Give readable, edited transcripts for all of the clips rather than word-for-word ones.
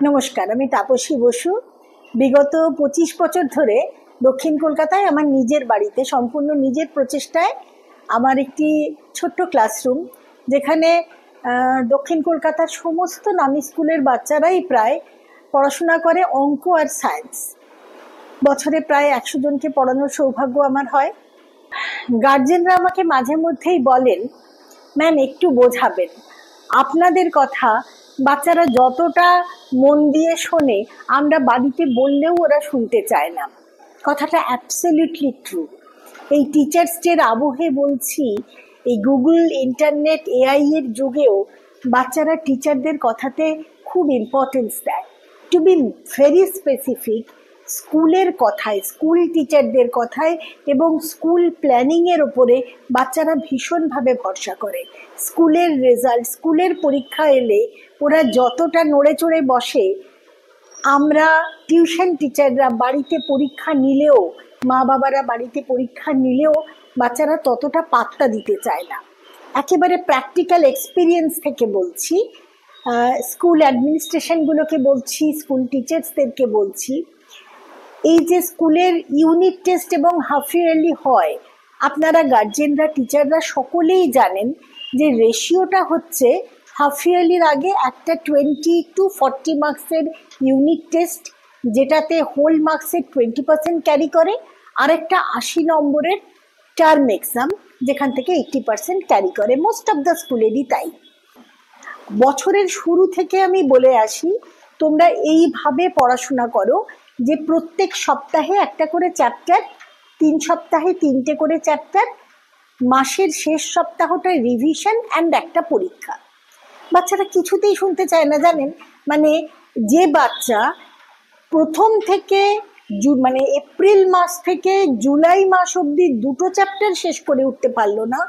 নমস্কার, আমি তাপসী বসু। বিগত 25 বছর ধরে দক্ষিণ কলকাতায় আমার নিজের বাড়িতে সম্পূর্ণ নিজের প্রচেষ্টায় আমার একটি ছোট্ট ক্লাসরুম, যেখানে দক্ষিণ কলকাতার সমস্ত নামী স্কুলের বাচ্চারাই প্রায় পড়াশোনা করে অঙ্ক আর সায়েন্স। বছরে প্রায় 100 জনকে পড়ানোর সৌভাগ্য আমার হয়। গার্জেনরা আমাকে মাঝে মধ্যেই বলেন, ম্যাম একটু বোঝাবেন, আপনাদের কথা বাচ্চারা যতটা মন দিয়ে শোনে আমরা বাড়িতে বললেও ওরা শুনতে চায় না। কথাটা অ্যাবসলিউটলি ট্রু। এই টিচার্স ডের আবহে বলছি, এই গুগল, ইন্টারনেট, এআই এর যুগেও বাচ্চারা টিচারদের কথাতে খুব ইম্পর্টেন্স দেয়। টু বি ভেরি স্পেসিফিক, স্কুলের কথায়, স্কুল টিচারদের কথায় এবং স্কুল প্ল্যানিংয়ের ওপরে বাচ্চারা ভীষণভাবে ভরসা করে। স্কুলের রেজাল্ট, স্কুলের পরীক্ষা এলে ওরা যতটা নড়ে চড়ে বসে, আমরা টিউশন টিচাররা বাড়িতে পরীক্ষা নিলেও, মা বাবারা বাড়িতে পরীক্ষা নিলেও বাচ্চারা ততটা পাত্তা দিতে চায় না। একেবারে প্র্যাকটিক্যাল এক্সপিরিয়েন্স থেকে বলছি, স্কুল অ্যাডমিনিস্ট্রেশনগুলোকে বলছি, স্কুল টিচার্সদেরকে বলছি, এই যে স্কুলের ইউনিট টেস্ট এবং হাফ ইয়ারলি হয়, আপনারা গার্জেনরা, টিচাররা সকলেই জানেন যে রেশিওটা হচ্ছে হাফ ইয়ারলির আগে একটা 20 to 40 মার্কসের ইউনিট টেস্ট, যেটাতে হোল মার্কসের 20% ক্যারি করে, আর একটা 80 নম্বরের টার্ম এক্সাম, যেখান থেকে 80% ক্যারি করে। মোস্ট অফ দ্য স্কুলেরই তাই। বছরের শুরু থেকে আমি বলে আসি, তোমরা এইভাবে পড়াশোনা করো যে প্রত্যেক সপ্তাহে একটা করে চ্যাপ্টার, 3 সপ্তাহে 3টে করে চ্যাপ্টার, মাসের শেষ সপ্তাহটায় রিভিশন অ্যান্ড একটা পরীক্ষা। বাচ্চারা কিছুতেই শুনতে চায় না, জানেন? মানে যে বাচ্চা প্রথম থেকে এপ্রিল মাস থেকে জুলাই মাস অবধি 2টো চ্যাপ্টার শেষ করে উঠতে পারলো না,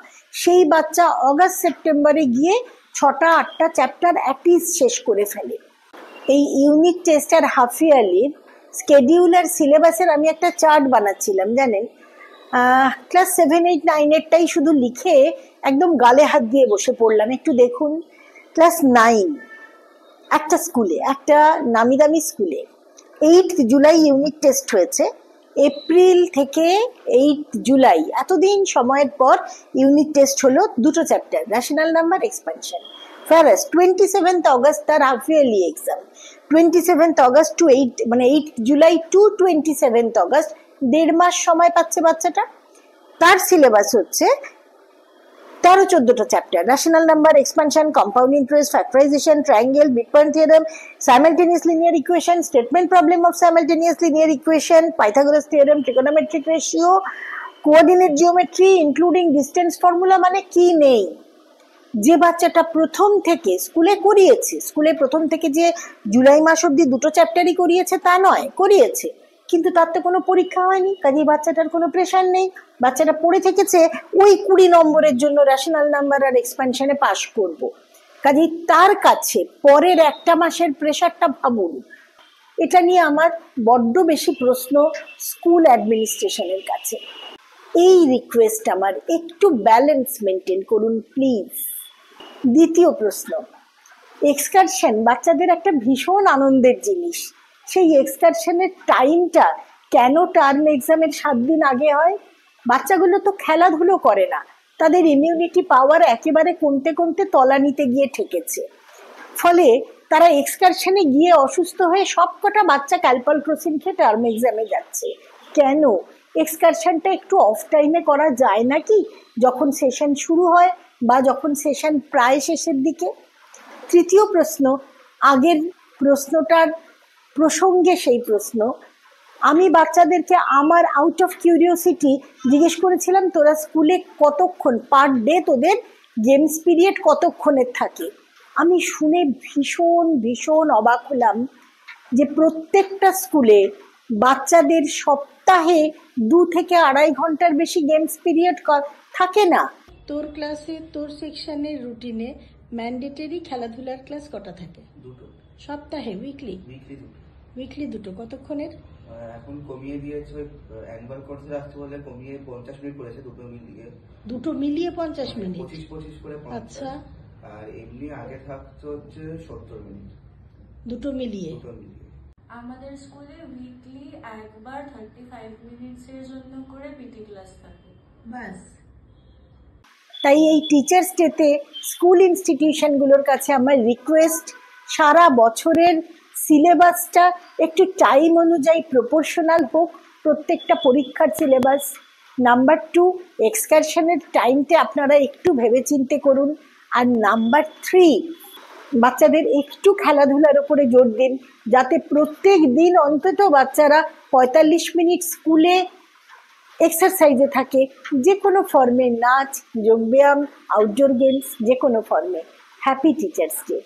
সেই বাচ্চা অগাস্ট সেপ্টেম্বরে গিয়ে 6টা-8টা চ্যাপ্টার অ্যাটলিস্ট শেষ করে ফেলে। এই ইউনিট টেস্ট আর হাফ ইয়ারলির স্কেডিউল আর সিলেবাসের আমি একটা চার্ট বানাচ্ছিলাম, জানেন? ক্লাস 7, 8, 9-এরটাই শুধু লিখে একদম গালে হাত দিয়ে বসে পড়লাম। একটু দেখুন, ক্লাস 9 একটা স্কুলে, একটা নামি দামি স্কুলে 8 জুলাই ইউনিট টেস্ট হয়েছে। এপ্রিল থেকে 8 জুলাই এতদিন সময়ের পর ইউনিট টেস্ট হলো 2টো চ্যাপ্টার, রেশনাল নাম্বার, এক্সপানশন। ফারাস 27 অগস্ট তার half yearly exam. 27 August to 8 July to 27 August, 1.5 মাস সময় পাচ্ছে বাচ্চাটা। তার সিলেবাস হচ্ছে 13-14টা chapter, rational number, expansion, compound interest, factorisation, triangle, midpoint theorem, simultaneous linear equation, statement problem of simultaneous linear equation, Pythagoras theorem, trigonometric ratio, coordinate geometry, including distance formula. মানে কি নেই? যে বাচ্চাটা প্রথম থেকে স্কুলে করিয়েছে, স্কুলে প্রথম থেকে যে জুলাই মাস অব্দি 2টো চ্যাপ্টারই করিয়েছে তা নয়, করিয়েছে, কিন্তু তার তো কোনো পরীক্ষা হয়নি, কাজেই বাচ্চাটার কোনো প্রেশার নেই। বাচ্চাটা পড়ে থেকেছে ওই 20 নম্বরের জন্য রেশনাল নাম্বার আর এক্সপানশনে পাশ করব। কাজেই তার কাছে পরের একটা মাসের প্রেশারটা ভাবুন। এটা নিয়ে আমার বড্ড বেশি প্রশ্ন স্কুল অ্যাডমিনিস্ট্রেশনের কাছে। এই রিকোয়েস্ট আমার, একটু ব্যালেন্স মেনটেন করুন প্লিজ। দ্বিতীয় প্রশ্ন, এক্সকারশন বাচ্চাদের একটা ভীষণ আনন্দের জিনিস। সেই এক্সকারশনের টাইমটা কেন টার্ম এক্সামের 7 দিন আগে হয়? বাচ্চাগুলো তো খেলাধুলো করে না, তাদের ইমিউনিটি পাওয়ার একেবারে কমতে কমতে তলানিতে গিয়ে ঠেকেছে। ফলে তারা এক্সকারশনে গিয়ে অসুস্থ হয়ে সবকটা বাচ্চা ক্যালপলক্রোসিন খেয়ে টার্ম এক্সামে যাচ্ছে। কেন? এক্সকারশনটা একটু অফ টাইমে করা যায় নাকি, যখন সেশন শুরু হয় বা যখন সেশন প্রায় শেষের দিকে? তৃতীয় প্রশ্ন, আগের প্রশ্নটার প্রসঙ্গে সেই প্রশ্ন, আমি বাচ্চাদেরকে আমার আউট অফ কিউরিওসিটি জিজ্ঞেস করেছিলাম, তোরা স্কুলে কতক্ষণ পার ডে, তোদের গেমস পিরিয়ড কতক্ষণের থাকে? আমি শুনে ভীষণ ভীষণ অবাক হলাম যে প্রত্যেকটা স্কুলে বাচ্চাদের সপ্তাহে 2 থেকে 2.5 ঘন্টার বেশি গেমস পিরিয়ড থাকে না। তোর ক্লাসে, তোর সেকশনের রুটিনে ম্যান্ডেটরি খেলাধুলার ক্লাস কটা থাকে? 2টো সপ্তাহে? উইকলি 2টো। কতক্ষণের? এখন কমিয়ে দিয়েছে, অ্যানুয়াল কোর্সে আসতে বলে কমিয়ে 50 মিনিট করেছে, 2টো মিলিয়ে 50 মিনিট। 25 করে। আচ্ছা। আর এমনি আগে থাকতো হচ্ছে 70 মিনিট। দুটো মিলিয়ে? দুটো মিলিয়ে। আমাদের স্কুলে উইকলি একবার 35 মিনিটসের জন্য করে পিটি ক্লাস থাকে ব্যাস। তাই এই টিচার্স ডেতে স্কুল ইনস্টিটিউশনগুলোর কাছে আমার রিকোয়েস্ট, সারা বছরের সিলেবাসটা একটু টাইম অনুযায়ী প্রপোর্শনাল হোক, প্রত্যেকটা পরীক্ষার সিলেবাস। নাম্বার 2, এক্সকারশনের টাইমটা আপনারা একটু ভেবেচিন্তে করুন। আর নাম্বার 3, বাচ্চাদের একটু খেলাধুলার উপরে জোর দিন, যাতে প্রত্যেক দিন অন্তত বাচ্চারা 45 মিনিট স্কুলে এক্সারসাইজে থাকে, যে কোনো ফর্মে, নাচ, যোগব্যায়াম, আউটডোর গেমস, যে কোনো ফর্মে। Happy teachers day.